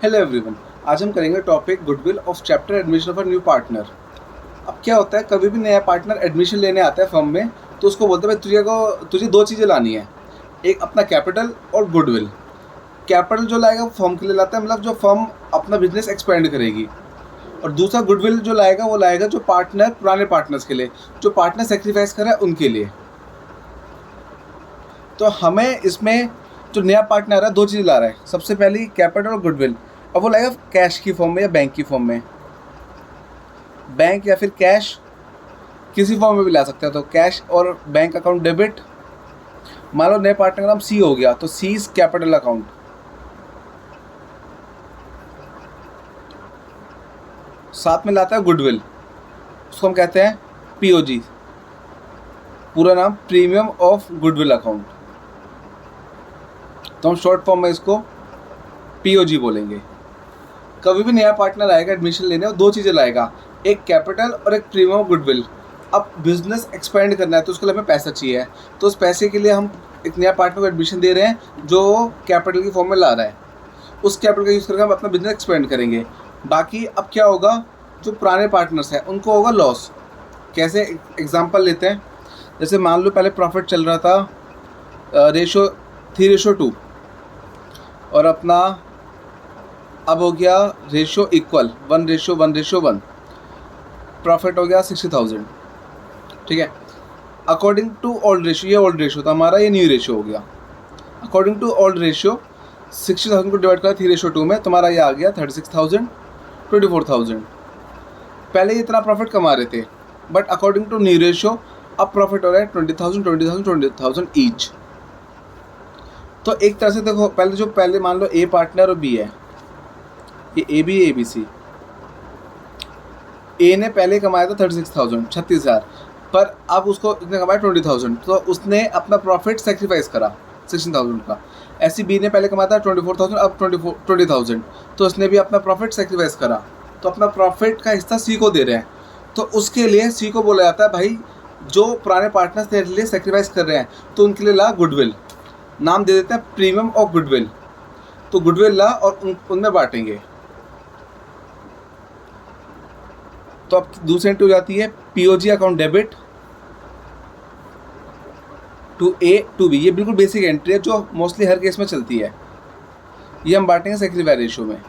Hello everyone. आज हम करेंगे topic goodwill of chapter admission of a new partner. अब क्या होता है, कभी भी नया पार्टनर एडमिशन लेने आता है फर्म में तो उसको बोलते हैं भाई तुझे दो चीज़ें लानी है, एक अपना कैपिटल और गुडविल। कैपिटल जो लाएगा वो फर्म के लिए लाता है, मतलब जो फर्म अपना बिजनेस एक्सपेंड करेगी, और दूसरा गुडविल जो लाएगा वो लाएगा जो पार्टनर पुराने पार्टनर्स के लिए, जो पार्टनर सेक्रीफाइस कर रहा है उनके लिए। तो हमें इसमें जो नया पार्टनर है दो चीज़ ला रहा है, सबसे पहली कैपिटल और गुडविल। अब वो लाएगा कैश की फॉर्म में या बैंक की फॉर्म में, बैंक या फिर कैश किसी फॉर्म में भी ला सकते हैं। तो कैश और बैंक अकाउंट डेबिट। मान लो नए पार्टनर का नाम सी हो गया तो सी इज कैपिटल अकाउंट। साथ में लाता है गुडविल, उसको हम कहते हैं पीओजी, पूरा नाम प्रीमियम ऑफ गुडविल अकाउंट। तो हम शॉर्ट फॉर्म में इसको पीओजी बोलेंगे। कभी भी नया पार्टनर आएगा एडमिशन लेने और दो चीज़ें लाएगा, एक कैपिटल और एक प्रीमियम गुडविल। अब बिजनेस एक्सपेंड करना है तो उसके लिए हमें पैसा चाहिए, तो उस पैसे के लिए हम एक नया पार्टनर को एडमिशन दे रहे हैं जो कैपिटल की फॉर्म में ला रहा है। उस कैपिटल का यूज़ करके हम अपना बिजनेस एक्सपेंड करेंगे। बाकी अब क्या होगा, जो पुराने पार्टनर्स हैं उनको होगा लॉस। कैसे, एग्जाम्पल लेते हैं। जैसे मान लो पहले प्रॉफिट चल रहा था रेशो 3:2 और अपना अब हो गया रेशो इक्वल 1:1:1, प्रॉफिट हो गया 60,000। ठीक है, अकॉर्डिंग टू ओल्ड रेशो, ये ओल्ड रेशो था हमारा, ये न्यू रेशो हो गया। अकॉर्डिंग टू ओल्ड रेशो 60,000 को डिवाइड करा 3:2 में, तुम्हारा ये आ गया 36,000, 24,000। पहले ये इतना प्रॉफिट कमा रहे थे, but according to new ratio अब प्रॉफिट हो रहा है 20,000, 20,000, 20,000 ईच। तो एक तरह से देखो, पहले मान लो ए पार्टनर और बी है, ये A B A B C. ए ने पहले कमाया था 36,000, 36,000, पर अब उसको इसने कमाया 20,000, तो उसने अपना प्रॉफिट सेक्रीफाइस करा 16,000 का। ऐसी बी ने पहले कमाया था 24,000, अब 20,000, तो उसने भी अपना प्रॉफिट सेक्रीफाइस करा, तो अपना प्रॉफिट का हिस्सा सी को दे रहे हैं। तो उसके लिए सी को बोला जाता है भाई जो पुराने पार्टनर्स तेरे लिए सेक्रीफाइस कर रहे हैं तो उनके लिए ला गुडविल, नाम दे देते हैं प्रीमियम ऑफ गुडविल। तो गुडविल ला और उनमें बांटेंगे। तो अब दूसरी एंट्री हो जाती है POG account debit to A to B. ये बिल्कुल बेसिक एंट्री है जो मोस्टली हर केस में चलती है। ये हम बांटेंगे सेक्रीफाई रेशियो में।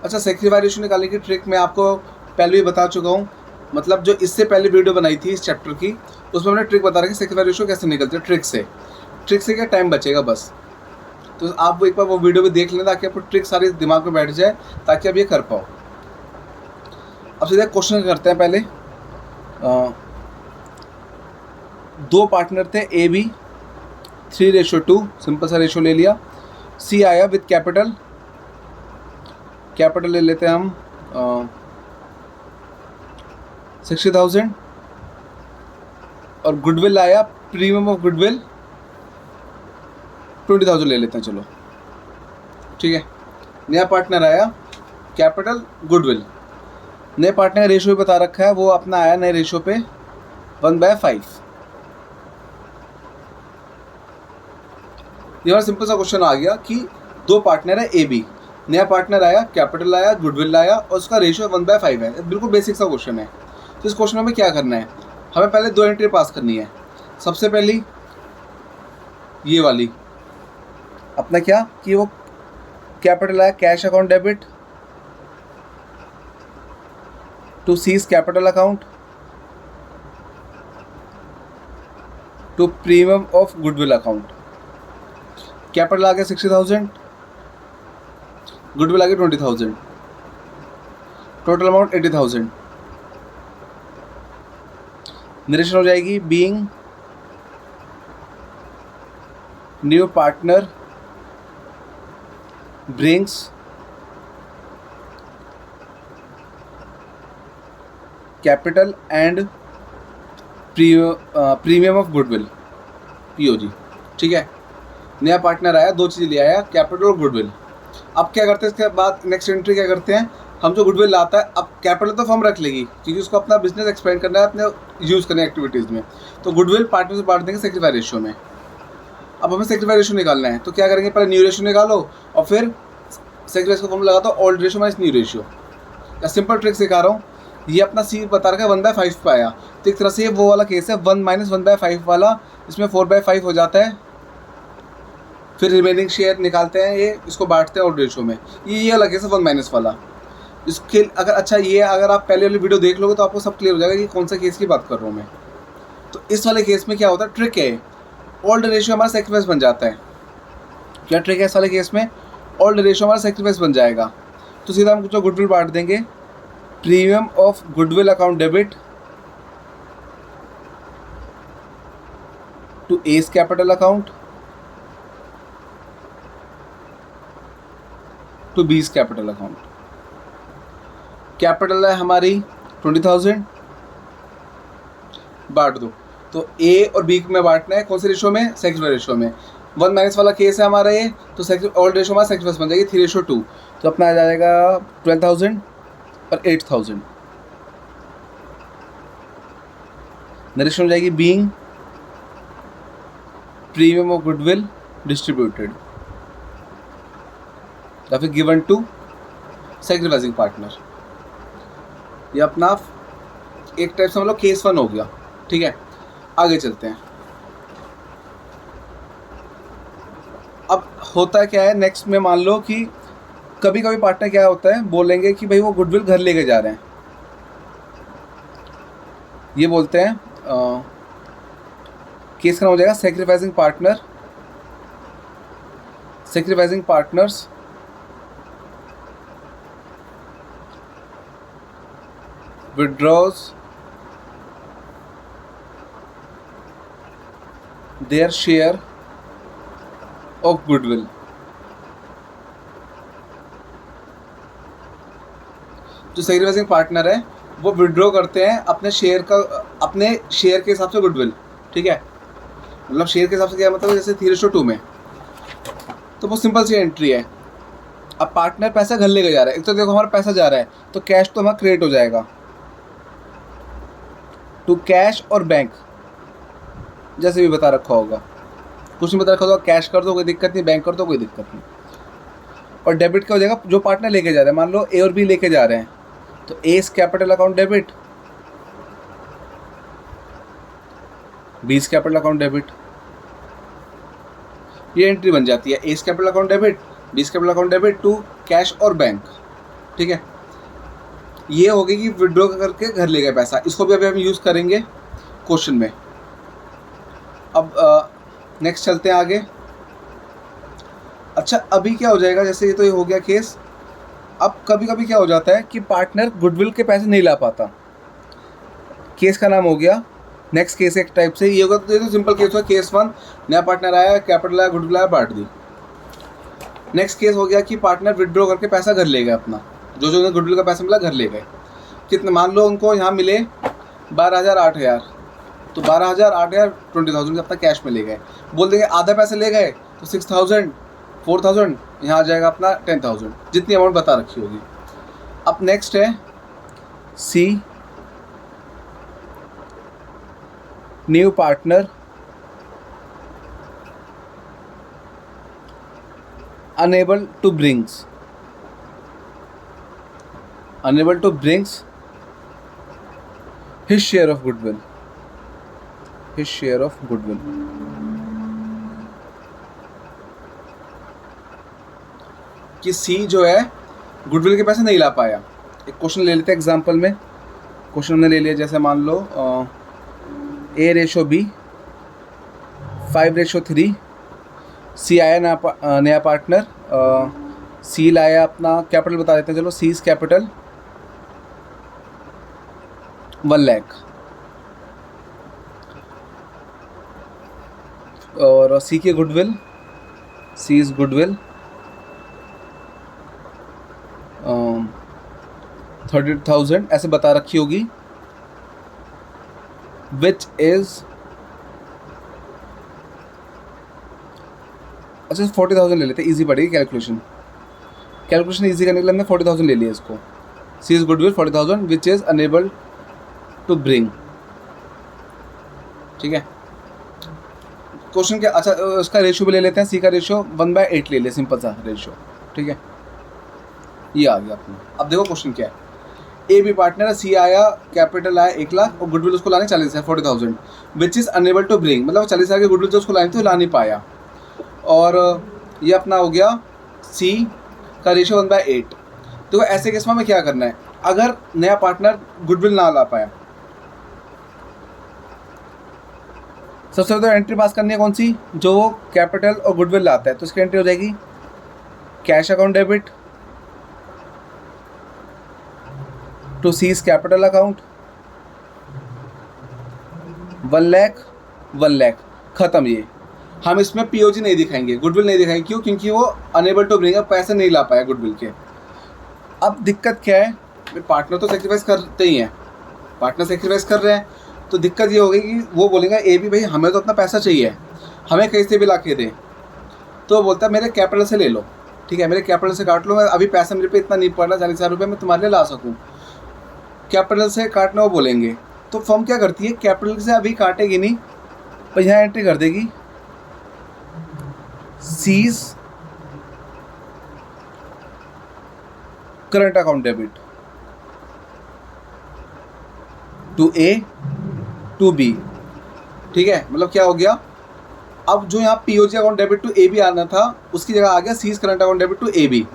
अच्छा, सेक्रीफाई रेशियो निकालने की ट्रिक मैं आपको पहले भी बता चुका हूँ, मतलब जो इससे पहले वीडियो बनाई थी इस चैप्टर की, उसमें हमने ट्रिक बता रखी है सेक्रीफाई रेशियो कैसे निकलती है। ट्रिक से क्या टाइम बचेगा बस। तो आप एक बार वो वीडियो भी देख लें ताकि आपको ट्रिक सारी दिमाग में बैठ जाए, ताकि आप ये कर पाओ। अब सीधे क्वेश्चन करते हैं। पहले दो पार्टनर थे ए बी, 3:2, सिंपल सा रेशो ले लिया। सी आया विद कैपिटल ले लेते हैं हम 60,000, और गुडविल आया प्रीमियम ऑफ गुडविल 20,000 ले लेते हैं। चलो ठीक है, नया पार्टनर आया कैपिटल गुडविल। नए पार्टनर का रेशो भी बता रखा है, वो अपना आया नए रेशो पे 1/5। ये सिंपल सा क्वेश्चन आ गया कि दो पार्टनर है ए बी, नया पार्टनर आया, कैपिटल आया, गुडविल आया, और उसका रेशियो 1/5 है। बिल्कुल बेसिक सा क्वेश्चन है। तो इस क्वेश्चन में हमें क्या करना है, हमें पहले दो एंट्री पास करनी है। सबसे पहली ये वाली, अपना क्या कि वो कैपिटल आया cash account debit to C's capital account to premium of goodwill account. Capital आ गया 60,000, गुडविल आ गया 20,000, टोटल अमाउंट 80,000। नरेशन हो जाएगी being new partner brings capital and premium of goodwill, POG. ठीक है, नया पार्टनर आया, दो चीज़ें ले आया, कैपिटल और गुडविल। अब क्या करते हैं, इसके बाद नेक्स्ट एंट्री क्या करते हैं, हम जो गुडविल लाता है, अब कैपिटल तो फर्म रख लेगी क्योंकि उसको अपना बिजनेस एक्सपेंड करना है, अपने यूज़ करने एक्टिविटीज़ में। तो गुडविल पार्टनर से बांट देंगे सेक्रीफाई रेशियो में। अब हमें सेक्रीफाई रेशियो निकालना है, तो क्या करेंगे, पहले न्यू रेशियो निकालो और फिर सेक्रीफाइस का फॉर्मूला लगाता हूँ old ratio minus new ratio. या सिंपल ट्रिक सिखा रहा हूँ, ये अपना सी बता रखा है 1/5 पे आया, तो एक तरह से ये वो वाला केस है 1 - 1/5 वाला, इसमें 4/5 हो जाता है, फिर रिमेनिंग शेयर निकालते हैं, ये इसको बांटते हैं ओल्ड रेशियो में। ये वाला केस है 1 - वाला। इसके अगर अच्छा ये अगर आप पहले वाली वीडियो देख लोगे तो आपको सब क्लियर हो जाएगा कि कौन सा केस की बात कर रहा हूँ मैं। तो इस वाले केस में क्या होता है, ट्रिक है, ओल्ड रेशियो हमारा सेक्रीफाइस बन जाता है। क्या ट्रिक है इस वाले केस में, ओल्ड रेशियो हमारा सेक्रीफाइस बन जाएगा। तो सीधा हम जो गुडविल बांट देंगे, premium of goodwill account debit to A's capital account to B's capital account. Capital है हमारी 20,000, बांट दो। तो ए और बी में बांटना है, कौन से रेशो में, सेक्रीफाइस रेशो में। 1 - वाला केस है हमारा ये, तो ओल्ड रेशो हमारा सेक्रीफाइस बन जाएगी 3:2, तो अपना आ जाएगा 12,000 और 8,000। नरेशन हो जाएगी being premium of goodwill distributed या फिर गिवन टू सेक्रीफाइसिंग पार्टनर। ये अपना एक टाइप से मतलब केस 1 हो गया। ठीक है, आगे चलते हैं। अब होता है क्या है नेक्स्ट में, मान लो कि कभी कभी पार्टनर क्या होता है, बोलेंगे कि भाई वो गुडविल घर लेके जा रहे हैं, ये बोलते हैं केस का हो जाएगा sacrificing partners withdraws their share of goodwill। जो सेक्रीफाइसिंग पार्टनर है वो विड्रॉ करते हैं अपने शेयर के हिसाब से गुडविल। ठीक है, मतलब शेयर के हिसाब से क्या मतलब, जैसे 3:2 में, तो वो सिंपल सी एंट्री है। अब पार्टनर पैसा घर लेके जा रहा है, एक तो देखो हमारा पैसा जा रहा है तो कैश तो हमारा क्रिएट हो जाएगा टू कैश और बैंक, जैसे भी बता रखा होगा, कुछ नहीं बता रखा होगा, कैश कर दो कोई दिक्कत नहीं, बैंक कर दो कोई दिक्कत नहीं। और डेबिट क्या हो जाएगा, जो पार्टनर लेके जा रहे हैं, मान लो ए और बी लेके जा रहे हैं, तो A's capital account debit, B's capital account debit, ये एंट्री बन जाती है। A's capital account debit, B's capital account debit to cash और बैंक। ठीक है, ये हो गई कि विड्रॉ करके घर ले गए पैसा। इसको भी अभी हम यूज़ करेंगे क्वेश्चन में। अब नेक्स्ट चलते हैं आगे। अच्छा, अभी क्या हो जाएगा, जैसे ये तो ये हो गया केस। अब कभी कभी क्या हो जाता है कि पार्टनर गुडविल के पैसे नहीं ला पाता, केस का नाम हो गया नेक्स्ट केस एक टाइप से। ये होगा तो ये तो सिंपल केस हुआ, केस 1, नया पार्टनर आया, कैपिटल आया, गुडविल आया, बांट दी। नेक्स्ट केस हो गया कि पार्टनर विड्रॉ करके पैसा घर ले गया अपना, जो उन्हें गुडविल का पैसा मिला घर ले गए। कितने, मान लो उनको यहाँ मिले 12,000 8,000, तो 12,000 8,000 20,000 अपना कैश में ले गए। बोल देंगे आधा पैसे ले गए तो 6,000 4,000 यहाँ आ जाएगा अपना 10,000, जितनी अमाउंट बता रखी होगी। अब नेक्स्ट है C, new partner unable to brings his share of goodwill, कि सी जो है गुडविल के पैसे नहीं ला पाया। एक क्वेश्चन ले लेते हैं एग्जांपल में। क्वेश्चन हमने ले लिया, जैसे मान लो A/B 5/3, सी आया नया पार्टनर, सी लाया अपना कैपिटल बता देते हैं, चलो सी इज कैपिटल 1 लाख, और सी के गुडविल, सी इज गुडविल 30,000 ऐसे बता रखी होगी, विच इज, अच्छा 40,000 ले लेते हैं, ईजी पड़ेगी कैलकुलेशन ईजी करने के लिए हमने 40,000 ले लिया इसको। C is goodwill 40,000 which is unable to bring. ठीक है, क्वेश्चन क्या, अच्छा उसका रेशियो भी ले लेते हैं, सी का रेशियो 1/8 ले ले, सिंपल सा रेशियो। ठीक है, ये आ गया अपना। अब देखो क्वेश्चन क्या है। ए बी पार्टनर है, सी आया, कैपिटल आया 1 लाख और गुडविल उसको लाने 40,000 40,000 which is unable to bring, मतलब 40,000 की गुडविल जो उसको लानी थी वो ला नहीं पाया। और ये अपना हो गया सी का रेशियो 1/8। देखो ऐसे केस में हमें क्या करना है, अगर नया पार्टनर गुडविल ना ला पाया, सबसे पहले तो एंट्री पास करनी है कौन सी, जो वो कैपिटल और गुडविल लाता है। तो इसकी एंट्री हो जाएगी cash account debit to C's capital account 1 lakh खत्म। ये हम इसमें पीओजी नहीं दिखाएंगे, गुडविल नहीं दिखाएंगे, क्यों? क्योंकि वो अनेबल टू ब्रिंग, पैसे नहीं ला पाया गुडविल के। अब दिक्कत क्या है, पार्टनर तो सेक्रीफाइस करते ही हैं, पार्टनर सेक्रीफाइस कर रहे हैं, तो दिक्कत ये होगी कि वो बोलेगा ए भी भाई हमें तो अपना पैसा चाहिए, हमें कहीं से भी ला के दे। तो बोलता है मेरे कैपिटल से ले लो, ठीक है मेरे कैपिटल से काट लो, मैं अभी पैसा मेरे पे इतना नहीं पड़ रहा 40,000 रुपये मैं तुम्हारे लिए ला सकूँ, कैपिटल से काटना वो बोलेंगे। तो फर्म क्या करती है, कैपिटल से अभी काटेगी नहीं, पर यहाँ एंट्री कर देगी C's current account debit to A to B, ठीक है। मतलब क्या हो गया, अब जो यहाँ POG account debit to A B आना था उसकी जगह आ गया C's current account debit to A B.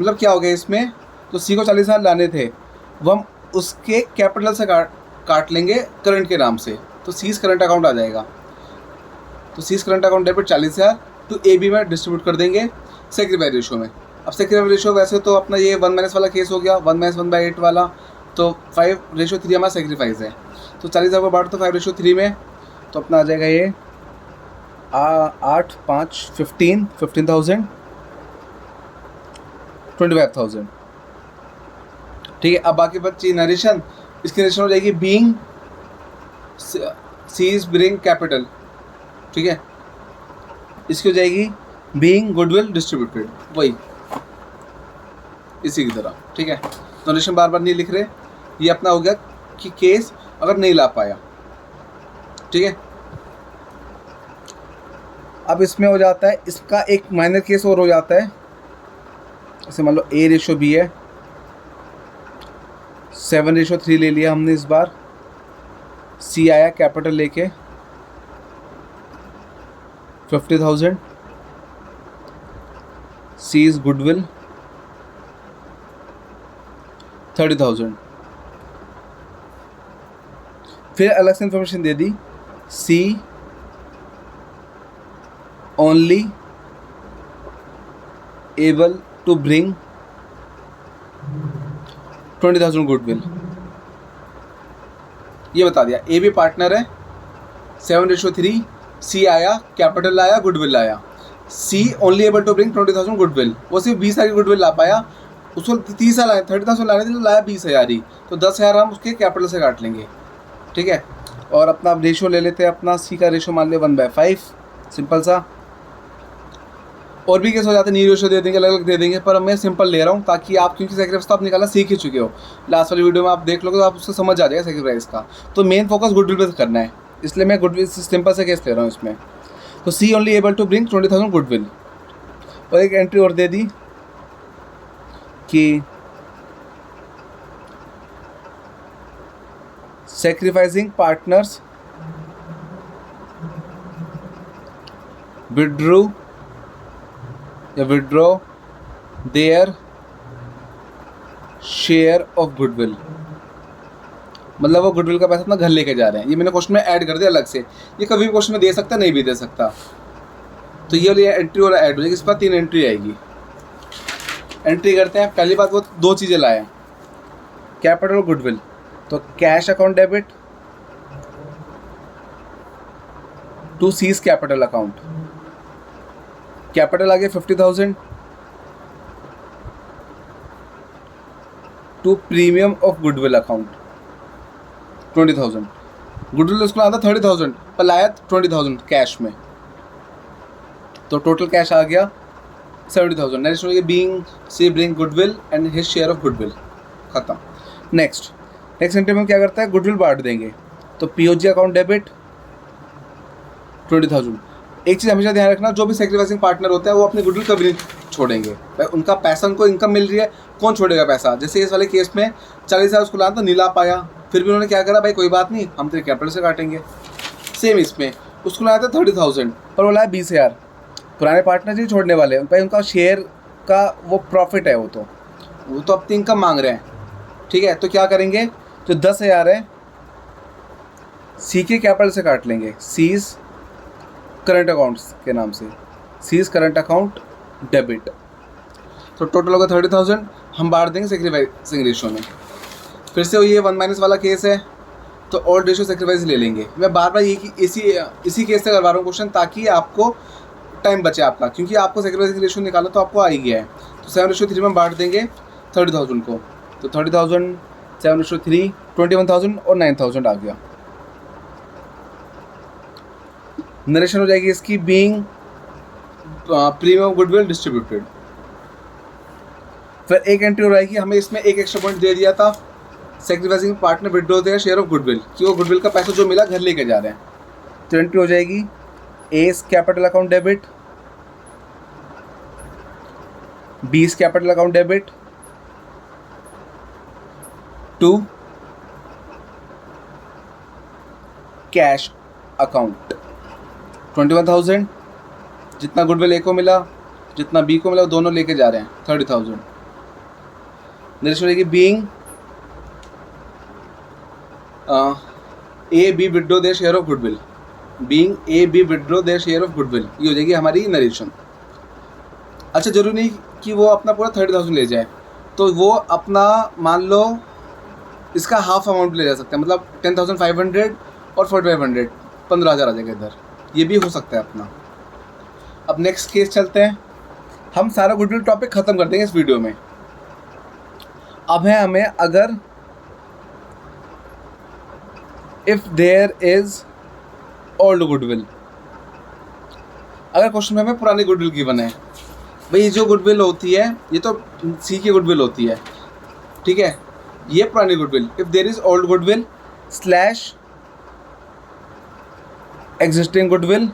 मतलब क्या हो गया इसमें, तो सी को 40,000 लाने थे, वो हम उसके कैपिटल से काट लेंगे करंट के नाम से, तो सीज करंट अकाउंट आ जाएगा। तो C's current account debit 40,000 to A B में डिस्ट्रीब्यूट कर देंगे सेक्रीफाइस रेशियो में। अब सेक्रीफाइस रेशियो वैसे तो अपना ये 1- वाला केस हो गया, 1-1/8 वाला, तो 5:3 हमारा सेक्रीफाइस है। तो 40,000 को बांट तो 5:3 में, तो अपना आ जाएगा ये 8, 5, 15,000 25,000, ठीक है। अब बाकी बच्ची नरेशन, इसकी नरेशन हो जाएगी बीइंग सीज ब्रिंग कैपिटल, ठीक है। इसकी हो जाएगी बीइंग गुडविल डिस्ट्रीब्यूटेड, वही इसी की तरह, ठीक है। नरेशन बार बार नहीं लिख रहे, ये अपना हो गया कि केस अगर नहीं ला पाया, ठीक है। अब इसमें हो जाता है, इसका एक माइनर केस और हो जाता है, जैसे मान लो ए रेशो बी है, 7:3 ले लिया हमने इस बार, सी आया कैपिटल लेके 50,000, सी इज गुडविल 30,000, फिर अलग से इंफॉर्मेशन दे दी, C only able to bring 20,000 goodwill, ये बता दिया। ए भी पार्टनर है, 7:3, सी आया कैपिटल लाया गुडविल लाया, C only able to bring 20,000 goodwill, वो सिर्फ 20,000 की गुडविल ला पाया, उसको 30,000 लाए, 30,000 लाने थे तो लाया 20,000 ही, तो 10,000 हम उसके कैपिटल से काट लेंगे, ठीक है। और अपना रेशो ले लेते हैं, अपना सी का रेशो मान लिया 1/5, सिंपल सा। और भी केस हो जाते हैं, नी रेशो दे देंगे, अलग अलग दे देंगे, पर मैं सिंपल ले रहा हूँ ताकि आप, क्योंकि सेक्रीफाइस तो आप निकालना सीख ही चुके हो, लास्ट वाली वीडियो में आप देख लोगे तो आप उसको समझ आ जाएगा सेक्रीफाइस का। तो मेन फोकस गुडविल पे करना है, इसलिए मैं गुडविल सिंपल से केस ले रहा हूँ इसमें। तो C only able to bring 20,000 goodwill, और एक एंट्री और दे दी कि sacrificing partners withdraw their share of goodwill, मतलब वो गुडविल का पैसा अपना घर लेके जा रहे हैं। ये मैंने क्वेश्चन में ऐड कर दिया अलग से, ये कभी भी क्वेश्चन में दे सकता, नहीं भी दे सकता। तो ये वाली एंट्री और ऐड हो जाएगी, इस पर 3 एंट्री आएगी। एंट्री करते हैं, पहली बात वो 2 चीज़ें लाए, कैपिटल और गुडविल। तो cash account debit to C's capital account, capital आ गया 50,000 to premium of goodwill account 20,000, goodwill उसको आता 30,000 पर लाया 20,000 कैश में, तो टोटल कैश आ गया 70,000। नेक्स्ट हो गया being C bring goodwill and his share of goodwill, खत्म। नेक्स्ट एंट्री में क्या करता है, गुडविल बांट देंगे, तो पीओजी अकाउंट डेबिट 20,000। एक चीज़ हमेशा ध्यान रखना, जो भी सेक्रीफाइसिंग पार्टनर होता है वो अपनी गुडविल कभी नहीं छोड़ेंगे भाई, उनका पैसा, उनको इनकम मिल रही है, कौन छोड़ेगा पैसा। जैसे इस वाले केस में 40,000 उसको लाना तो नहीं ला पाया, फिर भी उन्होंने क्या करा, भाई कोई बात नहीं, हम तेरे कैपिटल से काटेंगे। सेम इसमें उसको लाया था 30,000 पर वो लाया 20,000। पुराने पार्टनर जी छोड़ने वाले भाई, उनका शेयर का वो प्रॉफिट है, वो तो अपनी इनकम मांग रहे हैं, ठीक है। तो क्या करेंगे, जो 10,000 है सी के कैपिटल से काट लेंगे, सीज करंट अकाउंट्स के नाम से, सीज करंट अकाउंट डेबिट। तो टोटल होगा 30,000, हम बांट देंगे सेक्रीफाइसिंग रेशियो में। फिर से ये 1 - वाला केस है, तो ओल्ड रेशियो सेक्रीफाइस ले लेंगे। मैं बार बार इसी केस से करवा रहा हूँ क्वेश्चन, ताकि आपको टाइम बचे आपका, क्योंकि आपको सेक्रीफाइसिंग रेशियो निकालना तो आपको आ ही गया है। तो 7:3 में बांट देंगे 30,000 को, तो 30,000 7:3 21,000 और 9,000 आ गया। नरेशन हो जाएगी इसकी, being premium of goodwill distributed. फिर एक एंट्री हो जाएगी, हमें इसमें एक एक्स्ट्रा पॉइंट दे दिया था, सेक्रीफाइसिंग पार्टनर विड्रॉ देगा शेयर ऑफ गुडविल, कि वो गुडविल का पैसा जो मिला घर लेके जा रहे हैं। तो एंट्री हो जाएगी A's capital account debit, B's capital account debit to cash account 21,000। जितना गुडविल ए को मिला, जितना बी को मिला, वो दोनों लेके जा रहे हैं 30,000। नरेशन रहेगी being A B withdraw their share of goodwill, being A B withdraw their share of goodwill, ये हो जाएगी हमारी नरेशन। अच्छा, जरूरी नहीं कि वो अपना पूरा 30,000 ले जाए, तो वो अपना मान लो इसका हाफ अमाउंट ले जा सकते हैं, मतलब 10,500 और 4,500, 15,000 आ जाएगा इधर, ये भी हो सकता है अपना। अब नेक्स्ट केस चलते हैं, हम सारा गुडविल टॉपिक ख़त्म कर देंगे इस वीडियो में। अब है हमें, अगर if there is old goodwill, अगर क्वेश्चन में हमें पुरानी गुडविल गिवन है, भाई जो गुडविल होती है ये तो सी की गुडविल होती है, ठीक है, ये पुरानी goodwill. If there is old goodwill slash existing goodwill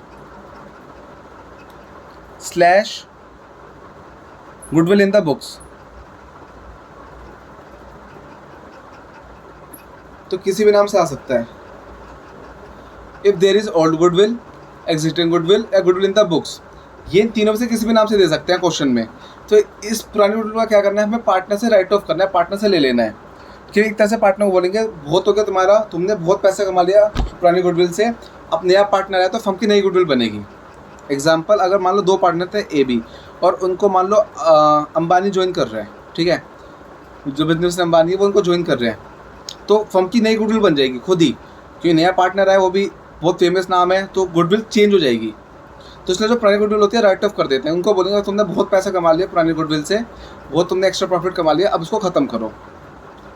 slash goodwill in the books, तो किसी भी नाम से आ सकता है। If there is old goodwill, existing goodwill या गुडविल इन द बुक्स, ये तीनों में से किसी भी नाम से दे सकते हैं क्वेश्चन में। तो इस पुरानी गुडविल का क्या करना है, हमें पार्टनर से राइट ऑफ करना है, पार्टनर से ले लेना है। कि एक तरह से पार्टनर को बोलेंगे, बहुत हो गया तुम्हारा, तुमने बहुत पैसा कमा लिया पुरानी गुडविल से, अब नया पार्टनर आया तो फर्म की नई गुडविल बनेगी। एग्जाम्पल, अगर मान लो 2 पार्टनर थे ए बी, और उनको मान लो अंबानी ज्वाइन कर रहे हैं, ठीक है, जो बिजनेस अंबानी है वो उनको ज्वाइन कर रहे हैं, तो फर्म की नई गुडविल बन जाएगी खुद ही, क्योंकि नया पार्टनर है, वो भी बहुत फेमस नाम है, तो गुडविल चेंज हो जाएगी। तो इसलिए जो पुरानी गुडविल होती है राइट ऑफ कर देते हैं, उनको बोलेंगे तुमने बहुत पैसा कमा लिया पुरानी गुडविल से, बहुत तुमने एक्स्ट्रा प्रॉफिट कमा लिया, अब इसको ख़त्म करो।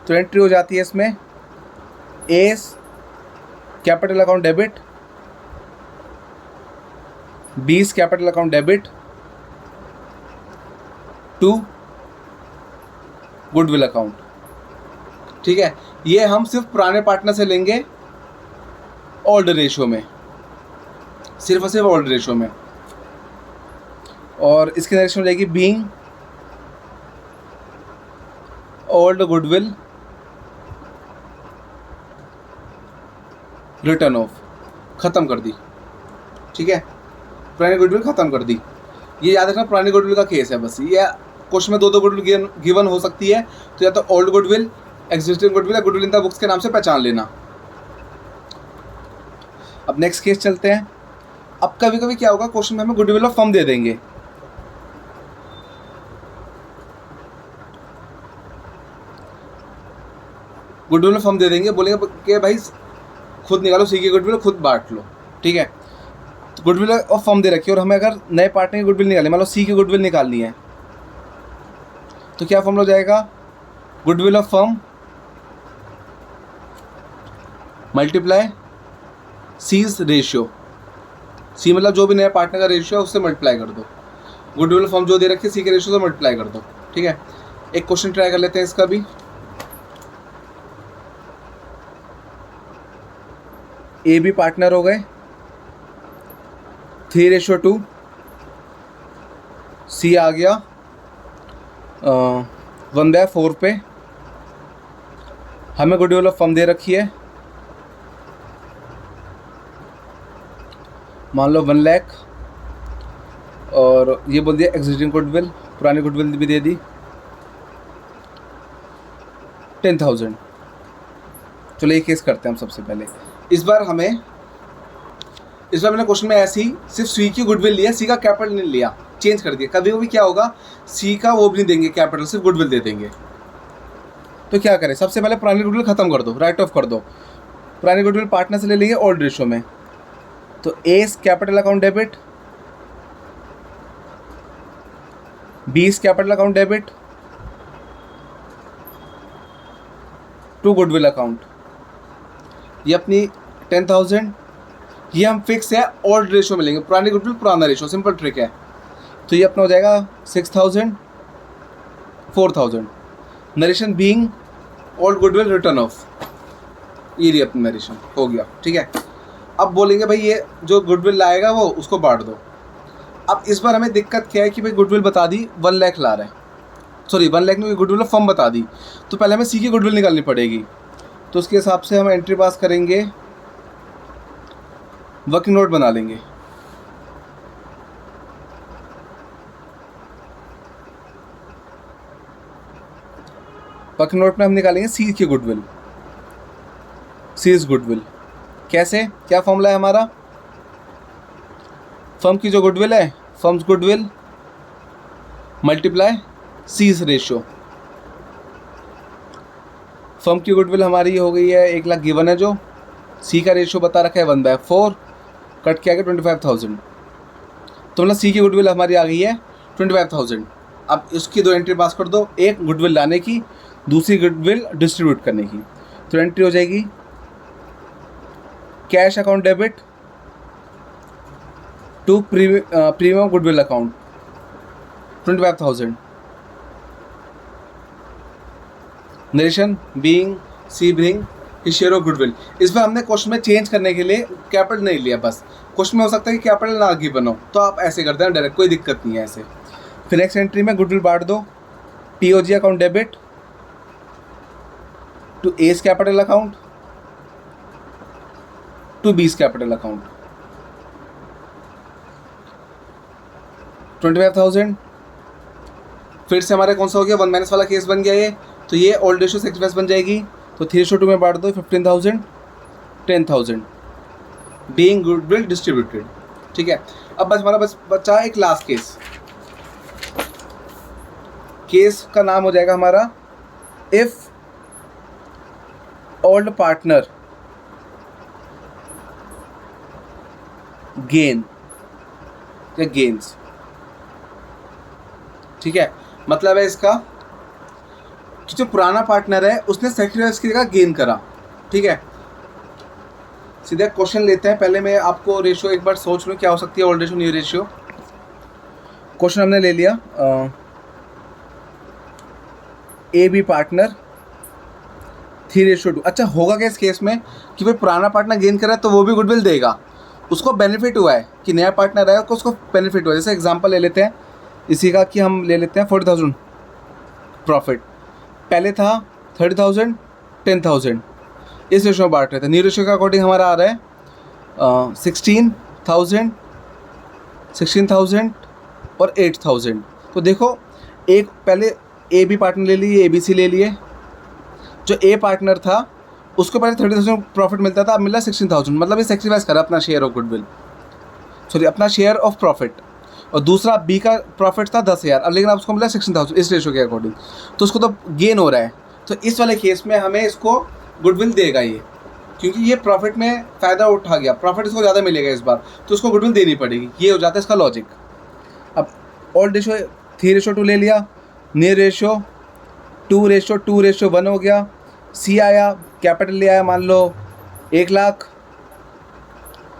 तो एंट्री हो जाती है इसमें A's capital account debit, B's capital account debit to goodwill account, ठीक है। ये हम सिर्फ पुराने पार्टनर से लेंगे ओल्ड रेशियो में, सिर्फ और सिर्फ ओल्ड रेशियो में, और इसकी नरेशन हो जाएगी being old goodwill return of, ख़त्म कर दी, ठीक है, पुरानी गुडविल ख़त्म कर दी। ये याद रखना पुरानी गुडविल का केस है बस। ये क्वेश्चन में 2 गुडविल गिवन हो सकती है, तो या तो ओल्ड गुडविल, एग्जिस्टिंग गुडविल या गुडविल इन द बुक्स के नाम से पहचान लेना। अब नेक्स्ट केस चलते हैं। अब कभी कभी क्या होगा, क्वेश्चन में हमें गुडविल ऑफ फर्म दे देंगे, गुडविल ऑफ फर्म दे देंगे, बोलेंगे कि भाई खुद निकालो सी की गुडविल, खुद बांट लो, ठीक है। तो गुडविल ऑफ फर्म दे रखी है, और हमें अगर नए पार्टनर की गुडविल निकालनी, मान लो सी की गुडविल निकालनी है, तो क्या फॉर्मूला हो जाएगा, goodwill of firm multiply C's ratio, C मतलब जो भी नया पार्टनर का रेशियो है उससे मल्टीप्लाई कर दो, गुडविल ऑफ फर्म जो दे रखी है सी के रेशियो से मल्टीप्लाई कर दो, ठीक है। एक क्वेश्चन ट्राई कर लेते हैं इसका भी। ए बी पार्टनर हो गए, 3:2, सी आ गया 1/4 पे हमें गुडविल ऑफ फर्म दे रखी है, मान लो 1 लाख, और ये बोल दिया एग्जिस्टिंग गुडविल, पुरानी गुडविल भी दे दी 10,000। चलो ये केस करते हैं हम सबसे पहले। इस बार मैंने क्वेश्चन में ऐसे ही सिर्फ सी की गुडविल लिया, सी का कैपिटल नहीं लिया, चेंज कर दिया। कभी भी क्या होगा, सी का वो भी नहीं देंगे कैपिटल, सिर्फ गुडविल दे देंगे। तो क्या करें, सबसे पहले पुरानी गुडविल खत्म कर दो, राइट ऑफ कर दो। पुरानी गुडविल पार्टनर से ले लेंगे ओल्ड रेशो में। तो A capital account debit, B capital account debit to goodwill account. ये अपनी 10,000, ये हम फिक्स है ओल्ड रेशो में लेंगे, पुरानी गुडविल पुराना रेशो, सिंपल ट्रिक है। तो ये अपना हो जाएगा 6,000, 4,000। Narration being old goodwill return of, ये रही अपनी नरेशन, हो गया, ठीक है। अब बोलेंगे भाई ये जो गुडविल लाएगा वो उसको बांट दो। अब इस बार हमें दिक्कत क्या है कि भाई गुडविल बता दी 1 लाख ला रहा है, सॉरी 1 लाख नहीं, गुडविल फर्म बता दी, तो पहले हमें सी की गुडविल निकालनी पड़ेगी। तो उसके हिसाब से हम एंट्री पास करेंगे, वर्किंग नोट बना लेंगे। वर्किंग नोट में हम निकालेंगे सी की गुडविल, सीज गुडविल। कैसे, क्या फॉर्मूला है हमारा, फर्म की जो गुडविल है, firm's goodwill multiply C's ratio. Firm की गुडविल हमारी हो गई है 1 लाख गिवन है, जो सी का रेशियो बता रखा है 1/4, कट किया गया 25,000। तो मतलब सी की गुडविल हमारी आ गई है 25,000। अब इसकी 2 एंट्री पास कर दो, एक गुडविल लाने की, दूसरी गुडविल डिस्ट्रीब्यूट करने की। तो एंट्री हो जाएगी cash account debit to premium goodwill account 25,000। Narration being C bring his share of goodwill. इस बार हमने क्वेश्चन में चेंज करने के लिए कैपिटल नहीं लिया, बस क्वेश्चन में हो सकता है कि कैपिटल ना आगे बनो, तो आप ऐसे करते हैं डायरेक्ट, कोई दिक्कत नहीं है ऐसे। फिर नेक्स्ट एंट्री में गुडविल बांट दो, TOG account debit to A's capital account to B's capital account 25,000। फिर से हमारे कौन सा हो गया, 1 - वाला केस बन गया ये, तो ये ओल्ड रेशियो सेक्रीफाइस बन जाएगी। तो 3:2 में बांट दो, 15,000, 10,000 बीइंग गुडविल डिस्ट्रीब्यूटेड, ठीक है। अब बस हमारा बचा एक लास्ट केस। केस का नाम हो जाएगा हमारा इफ ओल्ड पार्टनर गेन या गेन्स, ठीक है। मतलब है इसका कि जो पुराना पार्टनर है उसने सेक्रीफाइस की जगह गेन करा, ठीक है। सीधा क्वेश्चन लेते हैं, पहले मैं आपको रेशियो एक बार सोच लूँ क्या हो सकती है old ratio new ratio. Question हमने ले लिया, ए बी पार्टनर 3:2। अच्छा होगा क्या इस केस में कि भाई पुराना पार्टनर गेन कर रहा है तो वो भी गुडविल देगा, उसको बेनिफिट हुआ है कि नया पार्टनर आया उसको बेनिफिट हुआ है। जैसे एग्जांपल ले लेते हैं इसी का कि हम ले लेते हैं 40,000 प्रॉफिट, पहले था 30,000, 10,000, इस रेशो में बांट रहे थे। न्यू रेशो के अकॉर्डिंग हमारा आ रहा है 16,000 और 8,000। तो देखो एक पहले ए बी पार्टनर ले लिए, ए बी सी ले लिए। जो ए पार्टनर था उसको पहले 30,000 प्रॉफिट मिलता था, अब मिला 16,000, मतलब ये सेक्रीफाइस करा अपना शेयर ऑफ गुडविल, सॉरी अपना शेयर ऑफ प्रॉफिट। और दूसरा बी का प्रॉफिट था 10,000, अब लेकिन अब उसको मिला 16,000 इस रेशो के अकॉर्डिंग, तो उसको तो गेन हो रहा है। तो इस वाले केस में हमें इसको गुडविल देगा ये, क्योंकि ये प्रॉफिट में फ़ायदा उठा गया, प्रॉफिट इसको ज़्यादा मिलेगा इस बार, तो उसको गुडविल देनी पड़ेगी। ये हो जाता है इसका लॉजिक। अब ओल्ड रेशो 3:2 ले लिया, न्यू रेशो 2:1 हो गया। सी आया, कैपिटल ले आया, मान लो 1 लाख,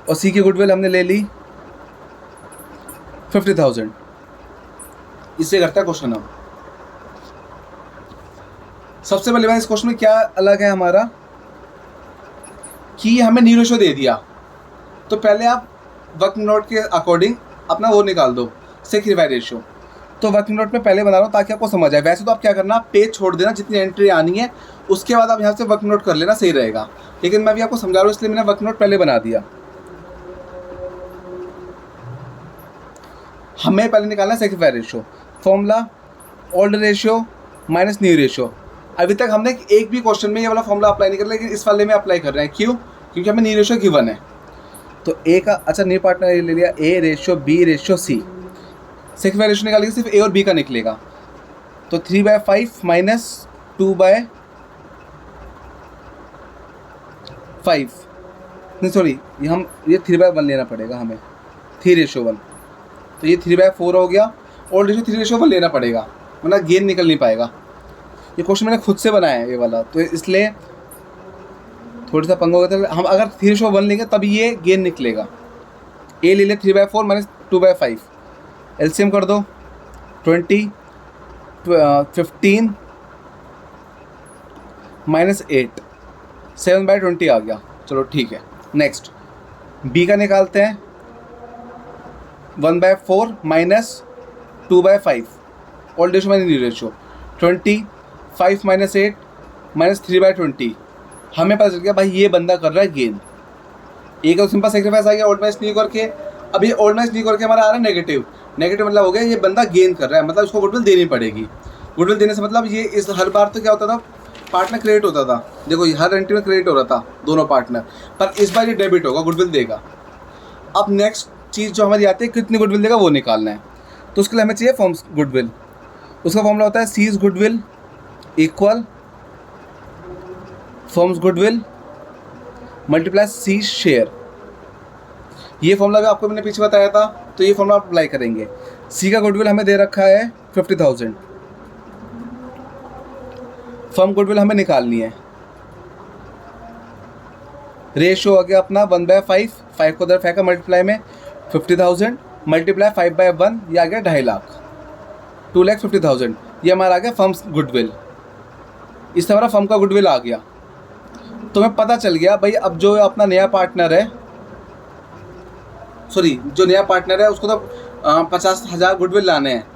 और सी की गुडविल हमने ले ली 50,000। इससे करता है क्वेश्चन। अब सबसे पहले मैं इस क्वेश्चन में क्या अलग है हमारा कि हमें न्यू रेशो दे दिया, तो पहले आप वर्किंग नोट के अकॉर्डिंग अपना वो निकाल दो सेक्रीफाई रेशियो। तो वर्किंग नोट में पहले बना रहा हूँ ताकि आपको समझ आए। वैसे तो आप क्या करना, पेज छोड़ देना, जितनी एंट्री आनी है उसके बाद आप यहाँ से वर्किंग नोट कर लेना, सही रहेगा। लेकिन मैं अभी आपको समझा रहा हूँ इसलिए मैंने वर्किंग नोट पहले बना दिया। हमें पहले निकालना है sacrifice ratio. Formula old ratio minus new ratio. अभी तक हमने एक भी क्वेश्चन में ये वाला फॉर्मूला अप्लाई नहीं कर, लेकिन इस वाले में अप्लाई कर रहे हैं। क्यों? क्योंकि हमें न्यू रेशियो गिवन है। तो ए का अच्छा न्यू पार्टनर ले लिया, A ratio B ratio C. Sacrifice ratio निकालेंगे सिर्फ ए और बी का निकलेगा। तो 3/5 माइनस 2/5 नहीं सॉरी, ये 3/1 लेना पड़ेगा हमें, 3:1। तो ये 3/4 हो गया। ओल्ड रेशियो 3:1 लेना पड़ेगा, वरना गेन निकल नहीं पाएगा। ये क्वेश्चन मैंने खुद से बनाया है ये वाला, तो इसलिए थोड़ा सा पंगा होगा। हम अगर 3:1 लेंगे तब ये गेन निकलेगा। ए ले ले 3/4 माइनस 2/5, एलसीएम कर दो 20, 15 माइनस 8, 7/20 आ गया। चलो ठीक है। नेक्स्ट बी का निकालते हैं, 1/4 minus 2/5, old ratio minus new ratio, 25 minus 8 minus 3/20। हमें पता चल गया भाई ये बंदा कर रहा है गेन। एक तो सिंपल सेक्रीफाइस आ गया ओल्ड माइनस न्यू करके। अब ये ओल्ड माइनस न्यू करके हमारा आ रहा है नेगेटिव। नेगेटिव मतलब हो गया ये बंदा गेन कर रहा है, मतलब इसको गुडविल देनी पड़ेगी। गुडविल देने से मतलब ये इस हर बार तो क्या होता था, पार्टनर क्रिएट होता था। देखो हर एंट्री में क्रिएट हो रहा था दोनों पार्टनर, पर इस बार ये डेबिट होगा, गुडविल देगा। अब नेक्स्ट चीज़ जो हमारी आती है, कितनी गुडविल देगा वो निकालना है। तो उसके लिए हमें चाहिए फॉर्म्स गुडविल। उसका फॉर्मूला होता है C's goodwill equal firm's goodwill multiply C share. ये फॉर्मूला भी आपको मैंने पीछे बताया था, तो ये फॉर्मूला आप अप्लाई करेंगे। सी का गुडविल हमें दे रखा है 50,000। फर्म गुडविल हमें निकालनी है। रेशियो आ गया अपना 1/5, 5 को 5 का मल्टीप्लाई में 50,000 मल्टीप्लाई 5/1, ये आ गया 2.5 लाख, 2,50,000। ये हमारा आ गया फर्म्स गुडविल। इससे हमारा फर्म का गुडविल आ गया। तो हमें पता चल गया भाई अब जो अपना नया पार्टनर है, सॉरी जो नया पार्टनर है उसको तो 50,000 गुडविल लाने हैं,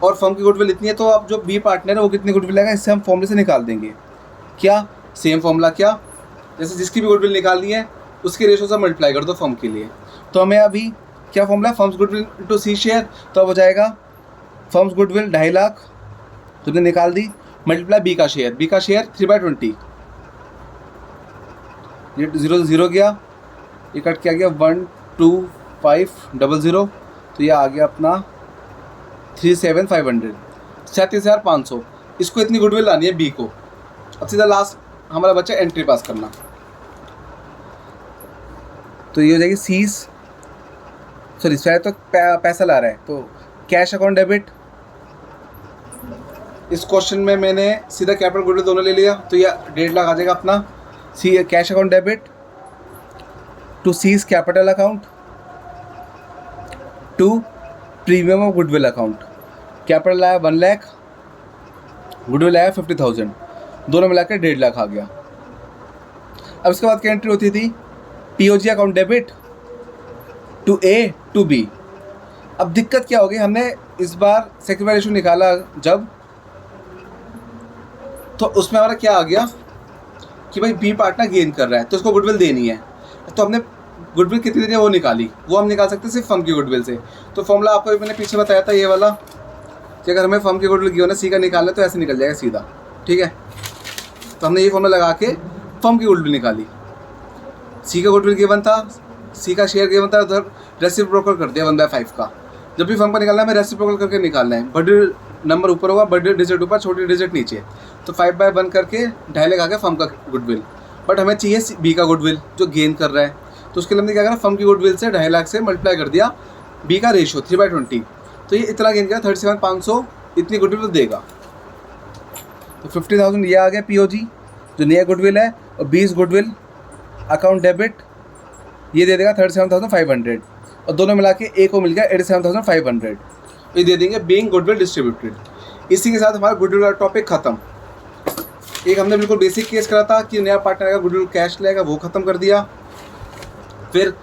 और फर्म की गुडविल इतनी है। तो अब जो बी पार्टनर है वो कितनी गुडविल लाएगा, इससे हम फॉर्मूले से निकाल देंगे। क्या सेम फॉर्मूला, क्या जैसे जिसकी भी गुडविल निकालनी है उसके रेशो से मल्टीप्लाई कर दो फर्म के लिए। तो हमें अभी क्या फॉर्मूला है, firm's goodwill to C share. तो अब हो जाएगा फर्म्स गुडविल 2.5 लाख, तुमने निकाल दी, मल्टीप्लाई बी का शेयर। बी का शेयर 3/20, ये 0 से 0 गया, ये कट के आ गया 12500। तो ये आ गया अपना 37,500, 37,500। इसको इतनी गुडविल लानी है बी को। अब सीधा लास्ट हमारा बच्चा एंट्री पास करना। तो ये हो जाएगी सीज, सॉरी शायद तो पैसा ला रहा है, तो कैश अकाउंट डेबिट। इस क्वेश्चन में मैंने सीधा कैपिटल गुडविल दोनों ले लिया, तो ये 1.5 लाख आ जाएगा अपना। C cash account debit to C's capital account to premium of goodwill account. Capital आया 1 लाख, गुडविल आया 50,000, दोनों मिलाकर 1.5 लाख आ गया। अब इसके बाद क्या एंट्री होती थी, POG account debit to A to B. अब दिक्कत क्या हो गई, हमने इस बार सेक्रीफाइस रेशियो निकाला जब, तो उसमें हमारा क्या आ गया कि भाई बी पार्टनर गेन कर रहा है तो उसको गुडविल देनी है। तो हमने गुडविल कितनी देनी है वो निकाली, वो हम निकाल सकते हैं सिर्फ फर्म की गुडविल से। तो फॉर्मूला आपको मैंने पीछे बताया था ये वाला, कि अगर हमें फर्म की गुडविल गिवन है सी का निकालना है तो ऐसे निकल जाएगा सीधा, ठीक है। तो हमने ये फॉर्मूला लगा के फर्म की गुडविल निकाली। सी का गुडविल गिवन था, सी का शेयर गिवन था, उधर रेसिप्रोकल कर दिया 1/5 का। जब भी फर्म का निकालना है हमें रेसिप्रोकल करके निकालना है। बड़े नंबर ऊपर होगा, बड़े डिजिट ऊपर, छोटी डिजिट नीचे। तो 5/1 करके 2.5 लाख आ गया फर्म का गुडविल। बट हमें चाहिए बी का गुडविल जो गेन कर रहा है, तो उसके लिए हमने क्या करा, फर्म की गुडविल से 2.5 लाख से मल्टीप्लाई कर दिया बी का रेशियो 3/20। तो ये इतना गेन किया 37,500, इतनी गुडविल देगा। तो 50,000 ये आ गया पीओजी जो नया गुडविल है, और 20 गुडविल अकाउंट डेबिट ये दे देगा 37,500, और दोनों मिला के ए को मिल गया 87,500। ये दे देंगे बीइंग गुडविल डिस्ट्रीब्यूटेड। इसी के साथ हमारा गुडविल का टॉपिक ख़त्म। एक हमने बिल्कुल बेसिक केस करा था कि नया पार्टनर का गुडविल कैश लेगा, वो ख़त्म कर दिया। फिर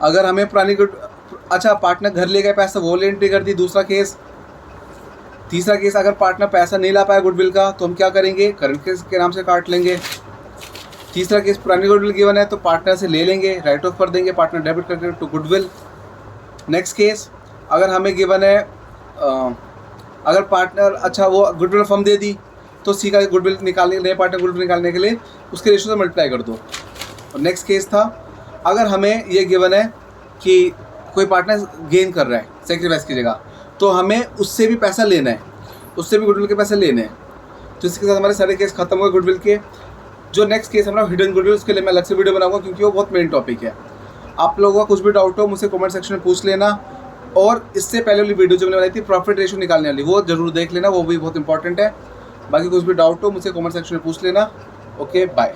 अगर हमें अच्छा पार्टनर घर ले गए पैसा, वो एंट्री कर दी, दूसरा केस। तीसरा केस, अगर पार्टनर पैसा नहीं ला पाया गुडविल का तो हम क्या करेंगे, करंट केस के नाम से काट लेंगे। तीसरा केस, पुरानी गुडविल गिवन है तो पार्टनर से ले लेंगे, राइट ऑफ कर देंगे, पार्टनर डेबिट करके टू गुडविल। नेक्स्ट केस, अगर हमें गिवन है अगर पार्टनर अच्छा वो गुडविल फर्म दे दी तो सी का गुडविल निकालने, नए पार्टनर गुडविल निकालने के लिए उसके रेशियो से मल्टीप्लाई कर दो। और नेक्स्ट केस था, अगर हमें ये गिवन है कि कोई पार्टनर गेन कर रहा है सेक्रीफाइस की जगह, तो हमें उससे भी पैसा लेना है, उससे भी गुडविल के पैसे लेने हैं। तो इसके साथ हमारे सारे केस खत्म हुए गुडविल के। जो नेक्स्ट केस हमारा हिडन गुडविल, उसके लिए मैं अलग से वीडियो बनाऊंगा क्योंकि वो बहुत मेन टॉपिक है। आप लोगों का कुछ भी डाउट हो मुझसे कमेंट सेक्शन में पूछ लेना। और इससे पहले वाली वीडियो जो मैंने बनाई थी प्रॉफिट रेशियो निकालने वाली, वो जरूर देख लेना, वो भी बहुत इंपॉर्टेंट है। बाकी कुछ भी डाउट हो मुझसे कमेंट सेक्शन में पूछ लेना। Okay bye.